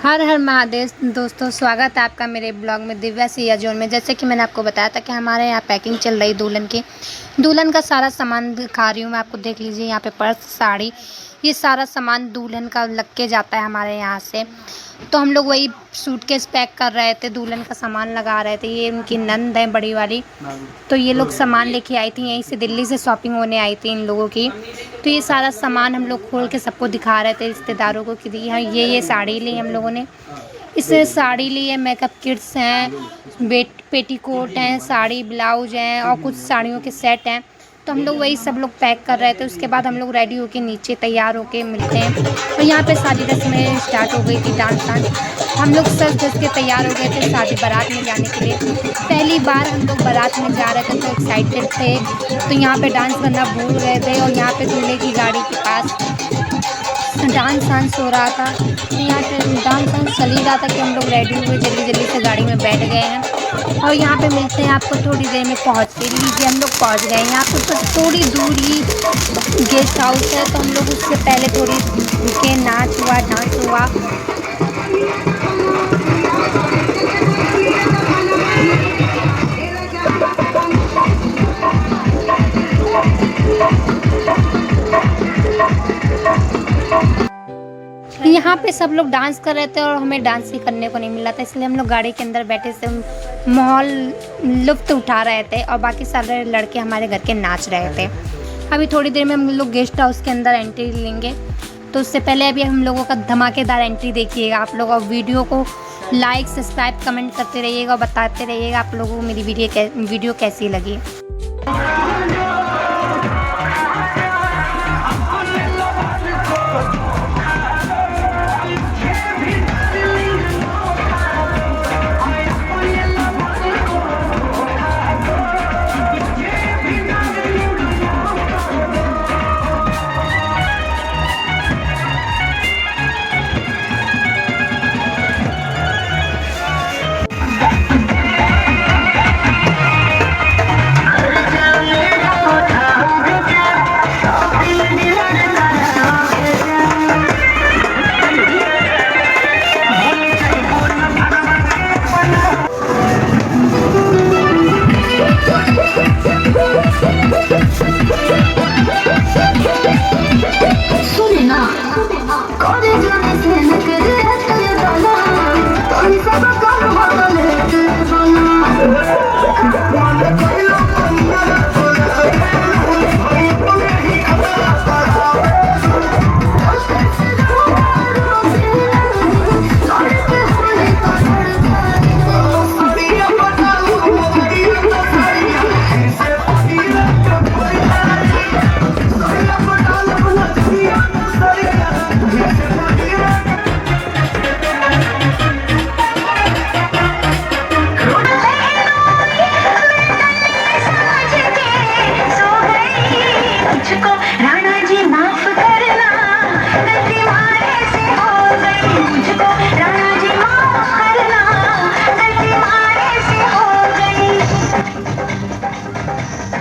हर हर महादेव दोस्तों, स्वागत है आपका मेरे ब्लॉग में दिव्या सिया जोन में। जैसे कि मैंने आपको बताया था कि हमारे यहाँ पैकिंग चल रही दुल्हन की। दुल्हन का सारा सामान दिखा रही हूँ मैं आपको। देख लीजिए, यहाँ पे पर्स, साड़ी, ये सारा सामान दुल्हन का लग के जाता है हमारे यहाँ से। तो हम लोग वही सूटकेस पैक कर रहे थे, दुल्हन का सामान लगा रहे थे। ये उनकी नंद है बड़ी वाली, तो ये लोग सामान लेके आई थी, यहीं से दिल्ली से शॉपिंग होने आई थी इन लोगों की। तो ये सारा सामान हम लोग खोल के सबको दिखा रहे थे, रिश्तेदारों को, कि हाँ ये साड़ी ली हम लोगों ने, इससे साड़ी ली है, मेकअप किट्स हैं, पेटीकोट हैं, साड़ी ब्लाउज हैं और कुछ साड़ियों के सेट हैं। तो हम लोग वही सब लोग पैक कर रहे थे। उसके बाद हम लोग रेडी होके नीचे तैयार होके मिलते हैं। और यहाँ पे सारी रस्में स्टार्ट हो गई थी, डांस वांस। हम लोग सज धज के तैयार हो गए थे शादी बारात में जाने के लिए। पहली बार हम लोग बारात में जा रहे थे तो एक्साइटेड थे। तो यहाँ पे डांस करना भूल गए थे और यहाँ पे दूल्हे की गाड़ी के पास डांस वांस हो रहा था। तो यहाँ पे डांस वांस चल ही रहा था कि हम लोग रेडी हुए, जल्दी जल्दी से गाड़ी में बैठ गए हैं। और यहाँ पे मिलते हैं आपको थोड़ी देर में। पहुँच के लीजिए, हम लोग पहुँच गए। यहाँ पे तो थोड़ी दूर ही गेस्ट हाउस है, तो हम लोग उससे पहले थोड़ी रुके, नाच हुआ, डांस हुआ। यहाँ पे सब लोग डांस कर रहे थे और हमें डांस ही करने को नहीं मिला था, इसलिए हम लोग गाड़ी के अंदर बैठे से माहौल लुत्फ़ उठा रहे थे और बाकी सारे लड़के हमारे घर के नाच रहे थे। अभी थोड़ी देर में हम लोग गेस्ट हाउस के अंदर एंट्री लेंगे, तो उससे पहले अभी हम लोगों का धमाकेदार एंट्री देखिएगा आप लोग। और वीडियो को लाइक, सब्सक्राइब, कमेंट करते रहिएगा और बताते रहिएगा आप लोगों को मेरी वीडियो कैसी लगी।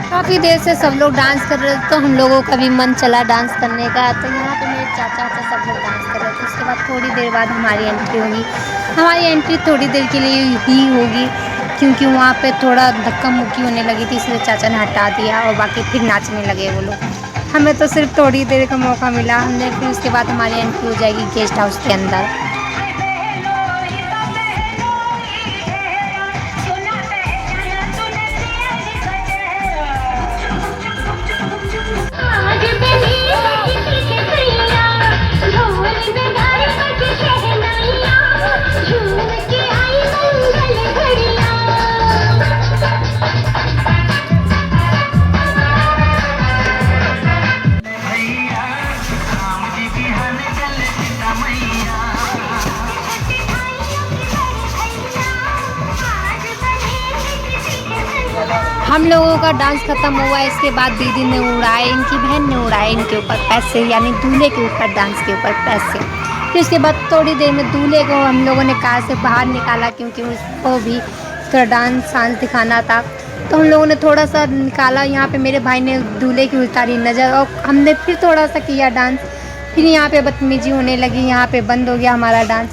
काफ़ी देर से सब लोग डांस कर रहे थे, तो हम लोगों का भी मन चला डांस करने का। तो यहाँ पे मेरे चाचा सब लोग डांस कर रहे थे। उसके बाद थोड़ी देर बाद हमारी एंट्री होगी। हमारी एंट्री थोड़ी देर के लिए ही होगी, क्योंकि वहाँ पे थोड़ा धक्का मुक्की होने लगी थी, इसलिए चाचा ने हटा दिया और बाकी फिर नाचने लगे वो लोग। हमें तो सिर्फ थोड़ी देर का मौका मिला हमने, फिर उसके बाद हमारी एंट्री हो जाएगी गेस्ट हाउस के अंदर। हम लोगों का डांस ख़त्म हुआ। इसके बाद दीदी ने उड़ाए, इनकी बहन ने उड़ाए इनके ऊपर पैसे, यानी दूल्हे के ऊपर, डांस के ऊपर पैसे। फिर उसके बाद थोड़ी देर में दूल्हे को हम लोगों ने कार से बाहर निकाला, क्योंकि उसको भी थोड़ा डांस वांस दिखाना था। तो हम लोगों ने थोड़ा सा निकाला। यहाँ पे मेरे भाई ने दूल्हे की उतारी नज़र और हमने फिर थोड़ा सा किया डांस। फिर यहाँ पे बदतमीजी होने लगी, यहाँ पे बंद हो गया हमारा डांस।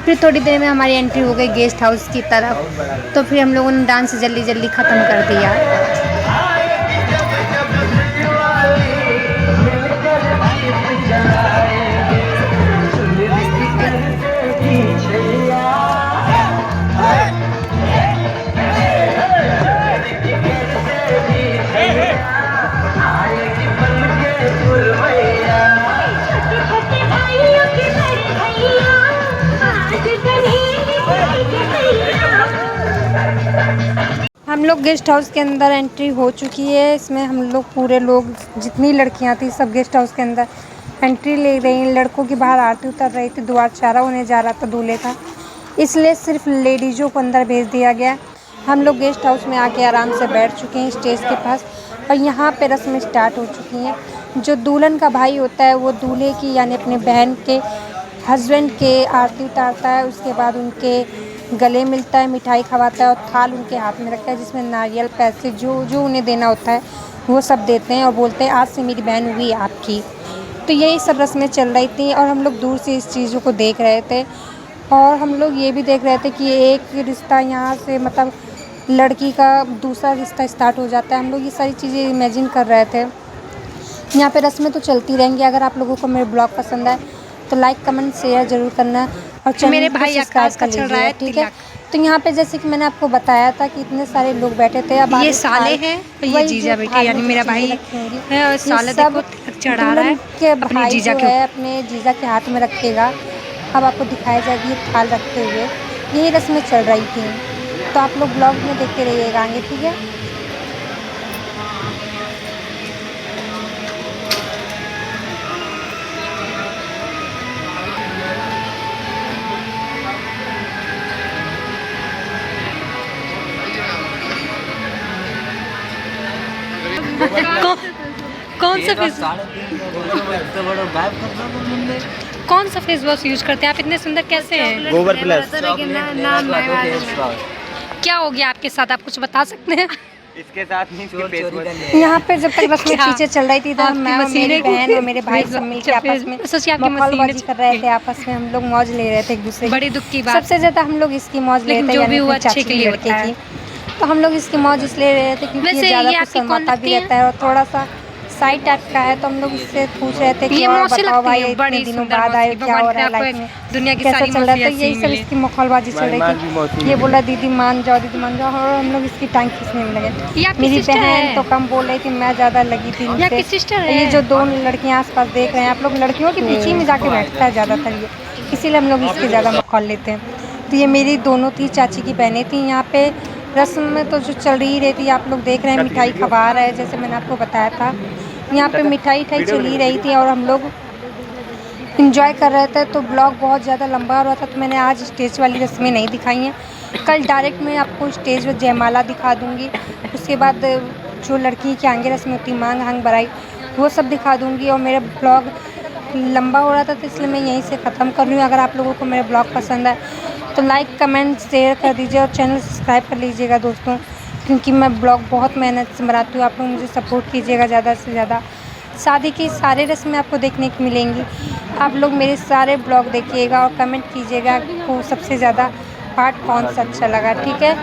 फिर थोड़ी देर में हमारी एंट्री हो गई गेस्ट हाउस की तरफ। तो फिर हम लोगों ने डांस जल्दी जल्दी ख़त्म कर दिया। हम लोग गेस्ट हाउस के अंदर एंट्री हो चुकी है। इसमें हम लोग पूरे लोग जितनी लड़कियां थी सब गेस्ट हाउस के अंदर एंट्री ले रही हैं। लड़कों की बाहर आरती उतर रही थी, द्वारचारा होने जा रहा था दूल्हे का, इसलिए सिर्फ लेडीज़ों को अंदर भेज दिया गया। हम लोग गेस्ट हाउस में आके आराम से बैठ चुके हैं स्टेज के पास और यहाँ पे रस्में स्टार्ट हो चुकी हैं। जो दुल्हन का भाई होता है वो दूल्हे की यानी अपने बहन के हस्बैंड के आरती उतारता है। उसके बाद उनके गले मिलता है, मिठाई खवाता है और थाल उनके हाथ में रखता है जिसमें नारियल, पैसे जो उन्हें देना होता है वो सब देते हैं और बोलते हैं आज से मेरी बहन हुई आपकी। तो यही सब रस्में चल रही थी और हम लोग दूर से इस चीज़ों को देख रहे थे। और हम लोग ये भी देख रहे थे कि एक रिश्ता यहाँ से मतलब लड़की का दूसरा रिश्ता स्टार्ट हो जाता है। हम लोग ये सारी चीज़ें इमेजिन कर रहे थे। यहाँ पे रस्में तो चलती रहेंगी। अगर आप लोगों को मेरे ब्लॉग पसंद आए तो लाइक कमेंट शेयर ज़रूर करना और चैनल मेरे को भाई सब्सक्राइब आकाश का कर चल रहा लीजिएगा, है ठीक है। तिलक। तो यहाँ पे जैसे कि मैंने आपको बताया था कि इतने सारे लोग बैठे थे। अब ये आगे साले थाल- हैं और ये वही जीजा जो बेटे थाल यानी में मेरा जो चीज़ें भाई रखी होंगी, है और ये साले सब देखो तिलक चढ़ा रहा दुल्हन है के अपने भाई जीजा जो के है ऊपर। अपने जीजा के हाथ में रखेगा। अब आपको दिखाया जाएगी ये थाल रखते हुए। यही रस्में चल रही थी। तो आप लोग ब्लॉग में देखते रहिएगा आगे, ठीक है। कौन सा फेस कौन सा फेस वॉश यूज करते हैं आप? इतने सुंदर कैसे हैं? गोबर प्लस। क्या हो गया आपके साथ, आप कुछ बता सकते हैं? इसके साथ नहीं, इसके फेस वॉश। यहाँ पे जब तक रस्में क्या? पीछे चल रही थी तो आपकी मैं और मेरी मशीनें- बहन और मेरे भाई सब मिलकर आपस में सोचिए आपकी मखौलबाजी मशीनें कर रहे थे। आपस में हम लोग मौज ले रहे थे एक दूसरे की। बड़ी दुख की बात। सबसे ज़्यादा हम लोग इसकी मौज ले लेकिन रहे थे, जो यानी भी हुआ अपनी अच्छे चाची के की लिए लड़के होता है। की। तो हम लोग इसकी मौज इसलिए ले रहे थे क्योंकि वैसे ये ज़्यादा ये कुछ आपकी कौन शर्माता भी लगती है? रहता है और थोड़ा सा साइड टाइप का है। तो हम लोग इससे पूछ रहे थे कि ये और मौसी बताओ लगती भाई है, इतने बड़ी दिनों सुंदर बाद आए, मौसी। क्या हो भगवान रहा है करे लाइफ आपको में, दुनिया की कैसा सारी चल रहा है। मौसी तो ऐसी यही ही सब मिले। इसकी मखौलबाजी चल रही मेहमान भी मौसी थी। ये मिले। बोला दीदी मान जाओ, दीदी मान जाओ और हम लोग इसकी टांग खींचने में ये लगे। आपकी मेरी सिस्टर बहन है? तो कम बोल रही थी, मैं ज़्यादा लगी थी ये आपकी इनसे। सिस्टर ये है? जो दो लड़कियां आसपास देख रहे हैं आप लोग, लड़कियों के पीछे में जाके बैठता है ज़्यादातर ये, इसीलिए हम लोग इसके ज़्यादा मखौल लेते हैं। तो ये मेरी दोनों थी चाची की बहनें थी। यहाँ पे रस्म में तो जो चल ही रही थी आप लोग देख रहे हैं, मिठाई खवा रहा है जैसे मैंने आपको बताया था। यहाँ पे मिठाई चल ही रही थी और हम लोग इंजॉय कर रहे थे। तो ब्लॉग बहुत ज़्यादा लंबा हो रहा था तो मैंने आज स्टेज वाली रस्में नहीं दिखाई हैं। कल डायरेक्ट मैं आपको स्टेज पर जयमाला दिखा दूँगी। उसके बाद जो लड़की की आगे रस्में होती, मांग हांग भराई, वो सब दिखा दूँगी। और मेरा ब्लॉग लंबा हो रहा था तो इसलिए मैं यहीं से ख़त्म कर रही हूँ। अगर आप लोगों को मेरा ब्लॉग पसंद आए तो लाइक कमेंट शेयर कर दीजिए और चैनल सब्सक्राइब कर लीजिएगा दोस्तों, क्योंकि मैं ब्लॉग बहुत मेहनत से बनाती हूँ। आप लोग मुझे सपोर्ट कीजिएगा ज़्यादा से ज़्यादा। शादी की सारे रस्में आपको देखने को मिलेंगी। आप लोग मेरे सारे ब्लॉग देखिएगा और कमेंट कीजिएगा आपको सबसे ज़्यादा पार्ट कौन सा अच्छा लगा, ठीक है।